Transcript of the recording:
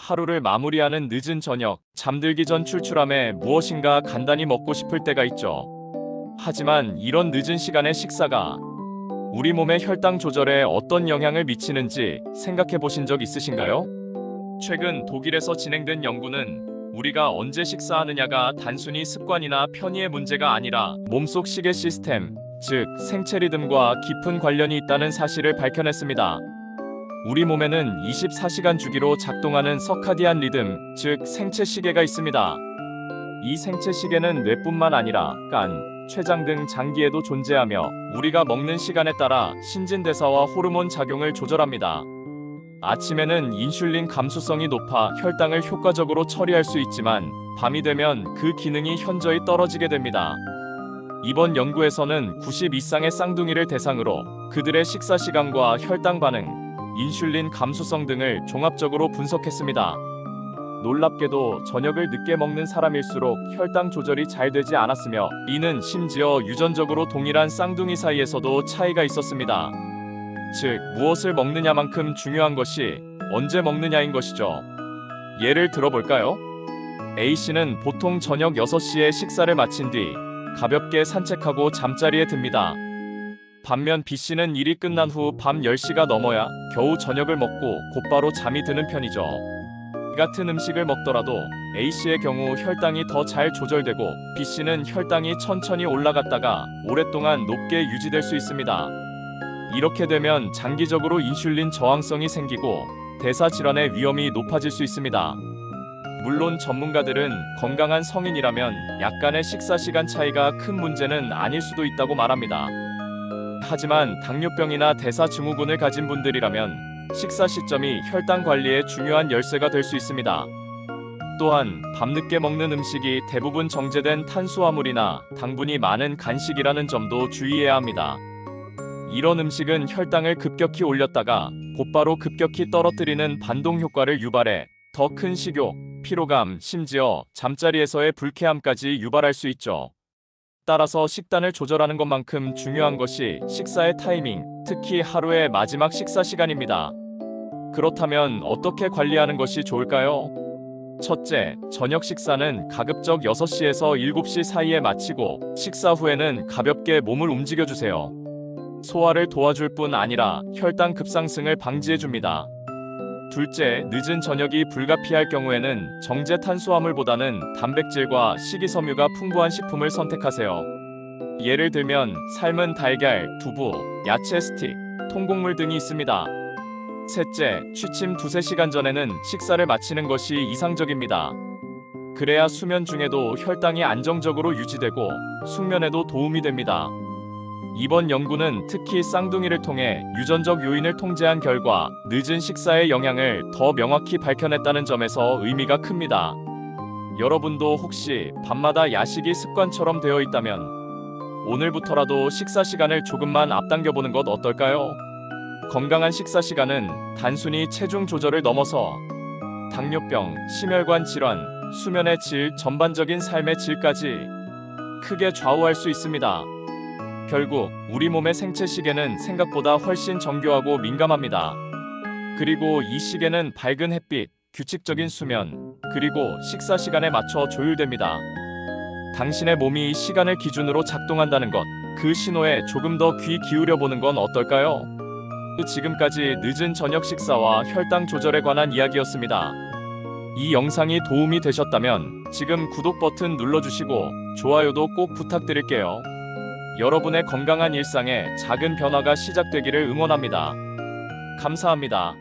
하루를 마무리하는 늦은 저녁, 잠들기 전 출출함에 무엇인가 간단히 먹고 싶을 때가 있죠. 하지만 이런 늦은 시간의 식사가 우리 몸의 혈당 조절에 어떤 영향을 미치는지 생각해 보신 적 있으신가요? 최근 독일에서 진행된 연구는 우리가 언제 식사하느냐가 단순히 습관이나 편의의 문제가 아니라 몸속 시계 시스템, 즉 생체 리듬과 깊은 관련이 있다는 사실을 밝혀냈습니다. 우리 몸에는 24시간 주기로 작동하는 서카디안 리듬, 즉 생체 시계가 있습니다. 이 생체 시계는 뇌뿐만 아니라 간, 췌장 등 장기에도 존재하며 우리가 먹는 시간에 따라 신진대사와 호르몬 작용을 조절합니다. 아침에는 인슐린 감수성이 높아 혈당을 효과적으로 처리할 수 있지만 밤이 되면 그 기능이 현저히 떨어지게 됩니다. 이번 연구에서는 90 이상의 쌍둥이를 대상으로 그들의 식사 시간과 혈당 반응, 인슐린 감수성 등을 종합적으로 분석했습니다. 놀랍게도 저녁을 늦게 먹는 사람일수록 혈당 조절이 잘 되지 않았으며 이는 심지어 유전적으로 동일한 쌍둥이 사이에서도 차이가 있었습니다. 즉, 무엇을 먹느냐만큼 중요한 것이 언제 먹느냐인 것이죠. 예를 들어볼까요? A씨는 보통 저녁 6시에 식사를 마친 뒤 가볍게 산책하고 잠자리에 듭니다. 반면 B씨는 일이 끝난 후 밤 10시가 넘어야 겨우 저녁을 먹고 곧바로 잠이 드는 편이죠. 같은 음식을 먹더라도 A씨의 경우 혈당이 더 잘 조절되고 B씨는 혈당이 천천히 올라갔다가 오랫동안 높게 유지될 수 있습니다. 이렇게 되면 장기적으로 인슐린 저항성이 생기고 대사 질환의 위험이 높아질 수 있습니다. 물론 전문가들은 건강한 성인이라면 약간의 식사 시간 차이가 큰 문제는 아닐 수도 있다고 말합니다. 하지만 당뇨병이나 대사증후군을 가진 분들이라면 식사 시점이 혈당 관리에 중요한 열쇠가 될 수 있습니다. 또한 밤늦게 먹는 음식이 대부분 정제된 탄수화물이나 당분이 많은 간식이라는 점도 주의해야 합니다. 이런 음식은 혈당을 급격히 올렸다가 곧바로 급격히 떨어뜨리는 반동 효과를 유발해 더 큰 식욕, 피로감, 심지어 잠자리에서의 불쾌함까지 유발할 수 있죠. 따라서 식단을 조절하는 것만큼 중요한 것이 식사의 타이밍, 특히 하루의 마지막 식사 시간입니다. 그렇다면 어떻게 관리하는 것이 좋을까요? 첫째, 저녁 식사는 가급적 6시에서 7시 사이에 마치고 식사 후에는 가볍게 몸을 움직여주세요. 소화를 도와줄 뿐 아니라 혈당 급상승을 방지해줍니다. 둘째, 늦은 저녁이 불가피할 경우에는 정제 탄수화물보다는 단백질과 식이섬유가 풍부한 식품을 선택하세요. 예를 들면 삶은 달걀, 두부, 야채 스틱, 통곡물 등이 있습니다. 셋째, 취침 2~3시간 전에는 식사를 마치는 것이 이상적입니다. 그래야 수면 중에도 혈당이 안정적으로 유지되고 숙면에도 도움이 됩니다. 이번 연구는 특히 쌍둥이를 통해 유전적 요인을 통제한 결과 늦은 식사의 영향을 더 명확히 밝혀냈다는 점에서 의미가 큽니다. 여러분도 혹시 밤마다 야식이 습관처럼 되어 있다면 오늘부터라도 식사 시간을 조금만 앞당겨보는 것 어떨까요? 건강한 식사 시간은 단순히 체중 조절을 넘어서 당뇨병, 심혈관 질환, 수면의 질, 전반적인 삶의 질까지 크게 좌우할 수 있습니다. 결국 우리 몸의 생체 시계는 생각보다 훨씬 정교하고 민감합니다. 그리고 이 시계는 밝은 햇빛, 규칙적인 수면, 그리고 식사 시간에 맞춰 조율됩니다. 당신의 몸이 시간을 기준으로 작동한다는 것, 그 신호에 조금 더 귀 기울여 보는 건 어떨까요? 지금까지 늦은 저녁 식사와 혈당 조절에 관한 이야기였습니다. 이 영상이 도움이 되셨다면 지금 구독 버튼 눌러주시고 좋아요도 꼭 부탁드릴게요. 여러분의 건강한 일상에 작은 변화가 시작되기를 응원합니다. 감사합니다.